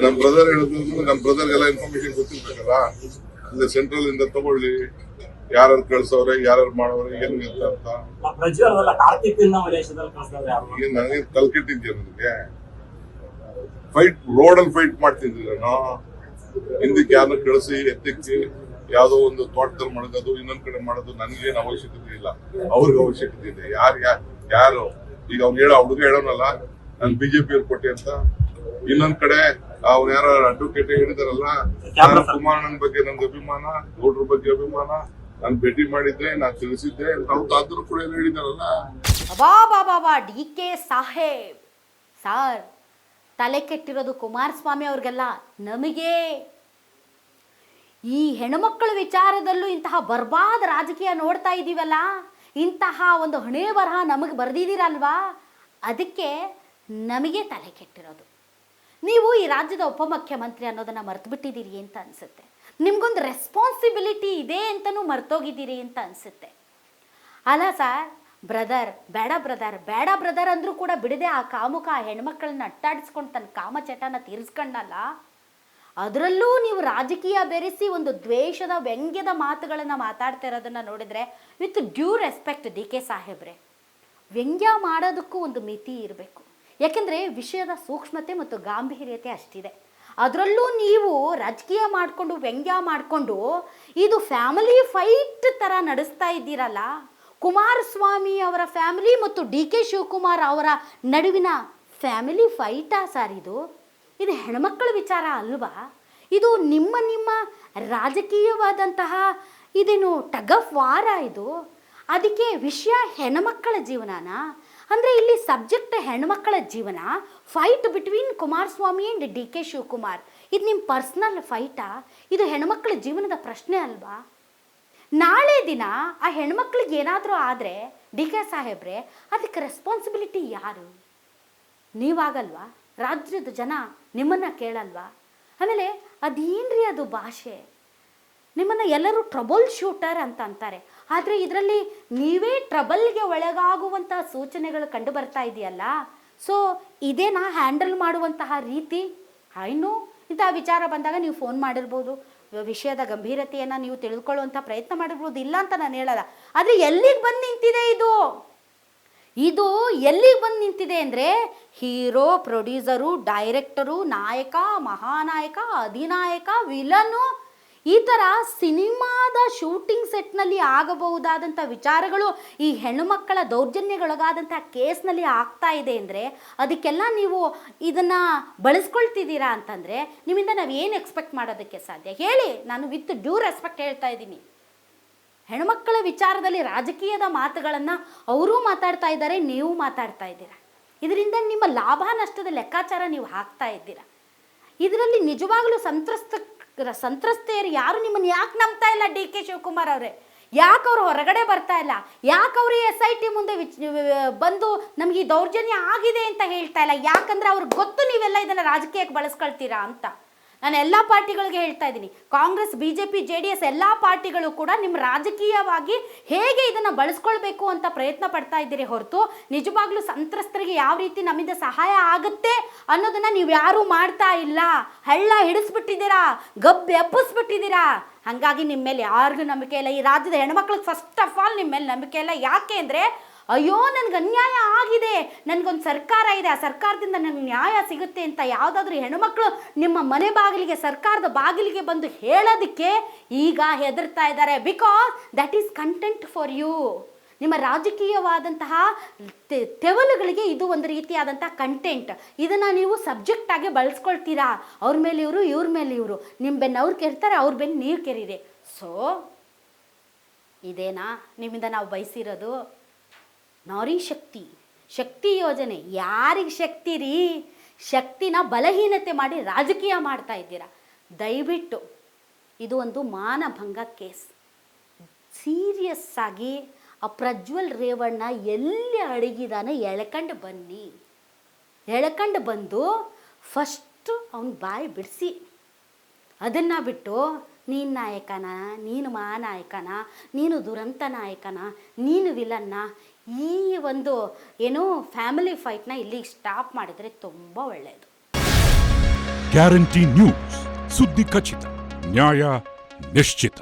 ನಮ್ಮ ಬ್ರದರ್ ಹೇಳಿದ್ರು, ನಮ್ಮ ಬ್ರದರ್ಗೆಲ್ಲ ಇನ್ಫಾರ್ಮೇಶನ್ ಗೊತ್ತಿರ್ಬೇಕಲ್ಲ. ಇಲ್ಲಿ ಸೆಂಟ್ರಲ್ ಇಂದ ತಗೊಳ್ಳಿ, ಯಾರು ಕಳ್ಸವ್ರೆ, ಯಾರು ಮಾಡವ್ರೆ, ಏನು ಅಂತ. ನನಗೆ ತಲೆಕೆಟ್ಟಿದ್ಯಾ? ನನಗೆ ಫೈಟ್ ರೋಡಲ್ಲಿ ಫೈಟ್ ಮಾಡ್ತಿದ್ದಿಲ್ಲ ನಾನು. ಹಿಂದಕ್ಕೆ ಯಾರನ್ನ ಕಳಿಸಿ ಎತ್ತಿಕ್ಕಿ ಯಾವ್ದೋ ಒಂದು ತೋಟದಲ್ಲಿ ಮಾಡೋದು, ಇನ್ನೊಂದ್ ಕಡೆ ಮಾಡೋದು ನನ್ಗೇನು ಅವಶ್ಯಕತೆ ಇಲ್ಲ, ಅವ್ರಿಗೆ ಅವಶ್ಯಕತೆ ಇದೆ. ಯಾರು ಈಗ ಅವ್ನು ಹುಡುಗ ಹೇಳೋನಲ್ಲ, ನಾನು ಬಿಜೆಪಿ ಅವ್ರು ಕೊಟ್ಟೆ ಅಂತ. ಇನ್ನೊಂದ್ ಕಡೆ ಅವ್ನು ಯಾರೋ ಅಡ್ವೊಕೇಟ್ ಹೇಳಿದಾರಲ್ಲ, ನಾನು ಕುಮಾರಣ್ಣನ ಬಗ್ಗೆ ನನ್ಗೆ ಅಭಿಮಾನ, ಗೌಡ್ರ ಬಗ್ಗೆ ಅಭಿಮಾನ, ನಾನು ಭೇಟಿ ಮಾಡಿದ್ದೆ, ನಾನು ತಿಳಿಸಿದ್ದೆ ಅಂತ ಆದ್ರೂ ಕೂಡ ಹೇಳಿದಾರಲ್ಲ. ಬಾಬಾ ಡಿ ಕೆ ಸಾಹೇಬ್ ಸಾರ್, ತಲೆ ಕೆಟ್ಟಿರೋದು ಕುಮಾರಸ್ವಾಮಿ ಅವ್ರಿಗೆಲ್ಲ, ನಮಗೆ. ಈ ಹೆಣ್ಮಕ್ಕಳ ವಿಚಾರದಲ್ಲೂ ಇಂತಹ ಬರ್ಬಾದ ರಾಜಕೀಯ ನೋಡ್ತಾ ಇದ್ದೀವಲ್ಲ, ಇಂತಹ ಒಂದು ಹಣೆ ಬರಹ ನಮಗೆ ಬರೆದಿದ್ದೀರಲ್ವಾ, ಅದಕ್ಕೆ ನಮಗೆ ತಲೆ ಕೆಟ್ಟಿರೋದು. ನೀವು ಈ ರಾಜ್ಯದ ಉಪಮುಖ್ಯಮಂತ್ರಿ ಅನ್ನೋದನ್ನು ಮರೆತು ಬಿಟ್ಟಿದ್ದೀರಿ ಅಂತ ಅನಿಸುತ್ತೆ. ನಿಮ್ಗೊಂದು ರೆಸ್ಪಾನ್ಸಿಬಿಲಿಟಿ ಇದೆ ಅಂತಲೂ ಮರ್ತೋಗಿದ್ದೀರಿ ಅಂತ ಅನಿಸುತ್ತೆ. ಅಲ್ಲ ಸರ್, ಬೇಡ ಬ್ರದರ್ ಅಂದರೂ ಕೂಡ ಬಿಡದೆ ಆ ಕಾಮುಕ ಹೆಣ್ಮಕ್ಳನ್ನ ಅಟ್ಟಾಡಿಸ್ಕೊಂಡು ತನ್ನ ಕಾಮಚಟನ ತೀರಿಸ್ಕೊಂಡಲ್ಲ, ಅದರಲ್ಲೂ ನೀವು ರಾಜಕೀಯ ಬೆರೆಸಿ ಒಂದು ದ್ವೇಷದ ವ್ಯಂಗ್ಯದ ಮಾತುಗಳನ್ನು ಮಾತಾಡ್ತಾ ಇರೋದನ್ನು ನೋಡಿದರೆ, with due respect D K ಸಾಹೇಬ್ರೆ, ವ್ಯಂಗ್ಯ ಮಾಡೋದಕ್ಕೂ ಒಂದು ಮಿತಿ ಇರಬೇಕು. ಯಾಕೆಂದರೆ ವಿಷಯದ ಸೂಕ್ಷ್ಮತೆ ಮತ್ತು ಗಾಂಭೀರ್ಯತೆ ಅಷ್ಟಿದೆ. ಅದರಲ್ಲೂ ನೀವು ರಾಜಕೀಯ ಮಾಡಿಕೊಂಡು ವ್ಯಂಗ್ಯ ಮಾಡಿಕೊಂಡು ಇದು ಫ್ಯಾಮಿಲಿ ಫೈಟ್ ಥರ ನಡೆಸ್ತಾ ಇದ್ದೀರಲ್ಲ. ಕುಮಾರಸ್ವಾಮಿ ಅವರ ಫ್ಯಾಮಿಲಿ ಮತ್ತು ಡಿ ಕೆ ಶಿವಕುಮಾರ್ ಅವರ ನಡುವಿನ ಫ್ಯಾಮಿಲಿ ಫೈಟಾ ಸರ್ ಇದು? ಇದು ಹೆಣ್ಮಕ್ಕಳ ವಿಚಾರ ಅಲ್ವಾ? ಇದು ನಿಮ್ಮ ರಾಜಕೀಯವಾದಂತಹ ಇದೇನು ಟಗ್ ಆಫ್ ವಾರ ಇದು? ಅದಕ್ಕೆ ವಿಷಯ ಹೆಣ್ಮಕ್ಕಳ ಜೀವನನ, ಅಂದರೆ ಇಲ್ಲಿ ಸಬ್ಜೆಕ್ಟ್ ಹೆಣ್ಮಕ್ಕಳ ಜೀವನ, fight between Kumaraswamy and D K Shivakumar. ಇದು ನಿಮ್ಮ ಪರ್ಸ್ನಲ್ ಫೈಟಾ? ಇದು ಹೆಣ್ಮಕ್ಕಳ ಜೀವನದ ಪ್ರಶ್ನೆ ಅಲ್ವಾ? ನಾಳೆ ದಿನ ಆ ಹೆಣ್ಮಕ್ಳಿಗೆ ಏನಾದರೂ ಆದರೆ ಡಿ ಕೆ ಸಾಹೇಬ್ರೆ, ಅದಕ್ಕೆ ರೆಸ್ಪಾನ್ಸಿಬಿಲಿಟಿ ಯಾರು? ನೀವಾಗಲ್ವಾ? ರಾಜ್ಯದ ಜನ ನಿಮ್ಮನ್ನು ಕೇಳಲ್ವಾ? ಆಮೇಲೆ ಅದೇನ್ರಿ ಅದು ಭಾಷೆ? ನಿಮ್ಮನ್ನು ಎಲ್ಲರೂ ಟ್ರಬಲ್ ಶೂಟರ್ ಅಂತ ಅಂತಾರೆ, ಆದರೆ ಇದರಲ್ಲಿ ನೀವೇ ಟ್ರಬಲ್ಗೆ ಒಳಗಾಗುವಂಥ ಸೂಚನೆಗಳು ಕಂಡು ಬರ್ತಾ ಇದೆಯಲ್ಲ. ಸೊ ಇದೇನಾ ಹ್ಯಾಂಡಲ್ ಮಾಡುವಂತಹ ರೀತಿ? ಐನೋ ಇಂಥ ವಿಚಾರ ಬಂದಾಗ ನೀವು ಫೋನ್ ಮಾಡಿರ್ಬೋದು, ವಿಷಯದ ಗಂಭೀರತೆಯನ್ನು ನೀವು ತಿಳಿದುಕೊಳ್ಳುವಂಥ ಪ್ರಯತ್ನ ಮಾಡಿರ್ಬೋದು, ಇಲ್ಲ ಅಂತ ನಾನು ಹೇಳಲ್ಲ. ಆದರೆ ಎಲ್ಲಿಗೆ ಬಂದು ನಿಂತಿದೆ ಇದು ಎಲ್ಲಿಗೆ ಬಂದು ನಿಂತಿದೆ ಅಂದರೆ, ಹೀರೋ, ಪ್ರೊಡ್ಯೂಸರು, ಡೈರೆಕ್ಟರು, ನಾಯಕ, ಮಹಾನಾಯಕ, ಅಧಿನಾಯಕ, ವಿಲನ್ನು, ಈ ಥರ ಸಿನಿಮಾದ ಶೂಟಿಂಗ್ ಸೆಟ್ನಲ್ಲಿ ಆಗಬಹುದಾದಂಥ ವಿಚಾರಗಳು ಈ ಹೆಣ್ಣುಮಕ್ಕಳ ದೌರ್ಜನ್ಯಗೊಳಗಾದಂಥ ಕೇಸ್ನಲ್ಲಿ ಆಗ್ತಾ ಇದೆ ಅಂದರೆ, ಅದಕ್ಕೆಲ್ಲ ನೀವು ಇದನ್ನು ಬಳಸ್ಕೊಳ್ತಿದ್ದೀರಾ ಅಂತಂದರೆ ನಿಮ್ಮಿಂದ ನಾವು ಏನು ಎಕ್ಸ್ಪೆಕ್ಟ್ ಮಾಡೋದಕ್ಕೆ ಸಾಧ್ಯ ಹೇಳಿ? ನಾನು ವಿತ್ ಡ್ಯೂ ರೆಸ್ಪೆಕ್ಟ್ ಹೇಳ್ತಾ ಇದ್ದೀನಿ. ಹೆಣ್ಮಕ್ಕಳ ವಿಚಾರದಲ್ಲಿ ರಾಜಕೀಯದ ಮಾತುಗಳನ್ನು ಅವರೂ ಮಾತಾಡ್ತಾ ಇದ್ದಾರೆ, ನೀವು ಮಾತಾಡ್ತಾ ಇದ್ದೀರಾ. ಇದರಿಂದ ನಿಮ್ಮ ಲಾಭ ನಷ್ಟದ ಲೆಕ್ಕಾಚಾರ ನೀವು ಹಾಕ್ತಾ ಇದ್ದೀರಾ. ಇದರಲ್ಲಿ ನಿಜವಾಗಲೂ ಸಂತ್ರಸ್ತೆಯರು ಯಾರು ನಿಮ್ಮನ್ನು ಯಾಕೆ ನಂಬ್ತಾ ಇಲ್ಲ? ಡಿ ಕೆ ಶಿವಕುಮಾರ್ ಅವರೇ, ಯಾಕೆ ಅವರು ಹೊರಗಡೆ ಬರ್ತಾ ಇಲ್ಲ? ಯಾಕೆ ಅವರು SIT ಮುಂದೆ ಬಂದು ನಮಗೆ ಈ ದೌರ್ಜನ್ಯ ಆಗಿದೆ ಅಂತ ಹೇಳ್ತಾ ಇಲ್ಲ? ಯಾಕಂದರೆ ಅವ್ರಿಗೆ ಗೊತ್ತು ನೀವೆಲ್ಲ ಇದನ್ನು ರಾಜಕೀಯಕ್ಕೆ ಬಳಸ್ಕೊಳ್ತೀರಾ ಅಂತ. ನಾನು ಎಲ್ಲ ಪಾರ್ಟಿಗಳಿಗೆ ಹೇಳ್ತಾ ಇದ್ದೀನಿ, ಕಾಂಗ್ರೆಸ್, BJP, JDS ಎಲ್ಲ ಪಾರ್ಟಿಗಳು ಕೂಡ ನಿಮ್ಮ ರಾಜಕೀಯವಾಗಿ ಹೇಗೆ ಇದನ್ನು ಬಳಸ್ಕೊಳ್ಬೇಕು ಅಂತ ಪ್ರಯತ್ನ ಪಡ್ತಾ ಇದ್ದೀರಿ ಹೊರತು ನಿಜವಾಗ್ಲೂ ಸಂತ್ರಸ್ತರಿಗೆ ಯಾವ ರೀತಿ ನಮ್ಮಿಂದ ಸಹಾಯ ಆಗುತ್ತೆ ಅನ್ನೋದನ್ನು ನೀವು ಯಾರೂ ಮಾಡ್ತಾ ಇಲ್ಲ. ಹಳ್ಳ ಹಿಡಿಸ್ಬಿಟ್ಟಿದ್ದೀರಾ, ಗಬ್ಬು ಎಬ್ಬಿಸ್ಬಿಟ್ಟಿದ್ದೀರಾ. ಹಾಗಾಗಿ ನಿಮ್ಮ ಮೇಲೆ ಯಾರಿಗೂ ನಂಬಿಕೆ ಇಲ್ಲ. ಈ ರಾಜ್ಯದ ಹೆಣ್ಮಕ್ಳಿಗೆ ಫಸ್ಟ್ ಆಫ್ ಆಲ್ ನಿಮ್ಮ ಮೇಲೆ ನಂಬಿಕೆ ಇಲ್ಲ. ಯಾಕೆ ಅಂದರೆ, ಅಯ್ಯೋ ನನಗೆ ಅನ್ಯಾಯ ಆಗಿದೆ, ನನಗೊಂದು ಸರ್ಕಾರ ಇದೆ, ಆ ಸರ್ಕಾರದಿಂದ ನನಗೆ ನ್ಯಾಯ ಸಿಗುತ್ತೆ ಅಂತ ಯಾವುದಾದ್ರೂ ಹೆಣ್ಣುಮಕ್ಕಳು ನಿಮ್ಮ ಮನೆ ಬಾಗಿಲಿಗೆ, ಸರ್ಕಾರದ ಬಾಗಿಲಿಗೆ ಬಂದು ಹೇಳೋದಕ್ಕೆ ಈಗ ಹೆದರ್ತಾ ಇದ್ದಾರೆ. Because that is content for you. ನಿಮ್ಮ ರಾಜಕೀಯವಾದಂತಹ ತೆವಲುಗಳಿಗೆ ಇದು ಒಂದು ರೀತಿಯಾದಂಥ ಕಂಟೆಂಟ್. ಇದನ್ನು ನೀವು ಸಬ್ಜೆಕ್ಟ್ ಆಗಿ ಬಳಸ್ಕೊಳ್ತೀರಾ. ಅವ್ರ ಮೇಲೆ ಇವರು, ಇವ್ರ ಮೇಲೆ ಇವರು, ನಿಮ್ಮ ಬೆನ್ನು ಅವ್ರು ಕೆರ್ತಾರೆ, ಅವ್ರ ಬೆನ್ನು ನೀವು ಕೆರೀರಿ. ಸೊ ಇದೇನಾ ನಿಮ್ಮಿಂದ ನಾವು ಬಯಸಿರೋದು? ನಾರಿ ಶಕ್ತಿ ಯೋಜನೆ ಯಾರಿಗೆ ಶಕ್ತಿ ರೀ? ಶಕ್ತಿನ ಬಲಹೀನತೆ ಮಾಡಿ ರಾಜಕೀಯ ಮಾಡ್ತಾ ಇದ್ದೀರಾ. ದಯವಿಟ್ಟು ಇದು ಒಂದು ಮಾನಭಂಗ ಕೇಸ್. ಸೀರಿಯಸ್ ಆಗಿ ಆ ಪ್ರಜ್ವಲ್ ರೇವಣ್ಣ ಎಲ್ಲಿ ಅಡಗಿದಾನೆ ಎಳ್ಕೊಂಡು ಬನ್ನಿ, ಎಳ್ಕೊಂಡು ಬಂದು ಫಸ್ಟು ಅವನ ಬಾಯಿ ಬಿಡಿಸಿ. ಅದನ್ನು ಬಿಟ್ಟು ನೀನು ನಾಯಕನ, ನೀನು ಮಹಾನಾಯಕನ, ನೀನು ದುರಂತ ನಾಯಕನ, ನೀನು ವಿಲನ್ನ, ಈ ಒಂದು ಏನು ಫ್ಯಾಮಿಲಿ ಫೈಟ್ನ ಇಲ್ಲಿಗೆ ಸ್ಟಾಪ್ ಮಾಡಿದರೆ ತುಂಬ ಒಳ್ಳೆಯದು. ಗ್ಯಾರಂಟಿ ನ್ಯೂಸ್, ಸುದ್ದಿ ಖಚಿತ, ನ್ಯಾಯ ನಿಶ್ಚಿತ.